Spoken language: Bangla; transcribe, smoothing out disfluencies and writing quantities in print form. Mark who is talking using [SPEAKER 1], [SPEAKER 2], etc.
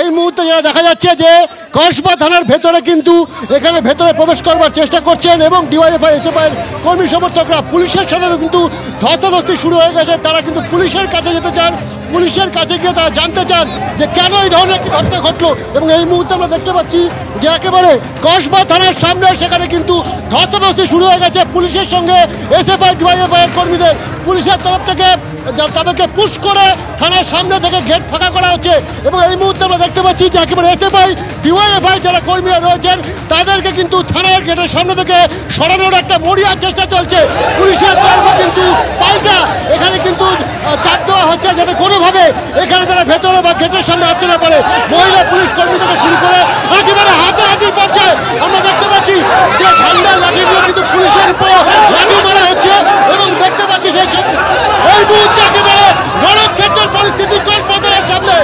[SPEAKER 1] এই মুহূর্তে যেটা দেখা যাচ্ছে যে কসবা থানার ভেতরে কিন্তু এখানে ভেতরে প্রবেশ করবার চেষ্টা করছেন এবং ডিওয়াইএফআই এসএফআই কর্মী সমর্থকরা পুলিশের সাথে কিন্তু ধস্তাধস্তি শুরু হয়ে গেছে। তারা কিন্তু পুলিশের কাছে যেতে চান, পুলিশের কাছে গিয়ে তারা জানতে চান যে কেন এই ধরনের একটি ঘটনা ঘটলো। এবং এই মুহূর্তে আমরা দেখতে পাচ্ছি যে একেবারে কসবা থানার সামনে সেখানে কিন্তু ধস্তাধস্তি শুরু হয়ে গেছে পুলিশের সঙ্গে এসএফআই ডিওয়াইএফআই কর্মীদের। পুলিশের তরফ থেকে তাদেরকে পুশ করে থানার সামনে থেকে গেট ফাঁকা করা হচ্ছে এবং এই মুহূর্তে আমরা দেখতে পাচ্ছি যে একেবারে এসএফআই ডিওয়াইএফআই যারা কর্মীরা রয়েছেন তাদেরকে কিন্তু থানার গেটের সামনে থেকে সরানোর একটা মরিয়া চেষ্টা চলছে। পুলিশের তরফে কিন্তু পাল্টা এখানে কিন্তু চাপ দেওয়া হচ্ছে যাতে কোনোভাবে এখানে তারা ভেতরে বা গেটের সামনে আসতে না পারে। মহিলা পুলিশ কর্মী থেকে শুরু করে একেবারে হাতাহাতির পর্যায়ে আমরা দেখতে পাচ্ছি যে ঠান্ডা লাঠি দিয়ে কিন্তু পুলিশের উপর লাঠি মারা হচ্ছে এবং দেখতে পাচ্ছি সেই এই মুহূর্তে একেবারে রণক্ষেত্রের পরিস্থিতি কসবা থানার সামনে।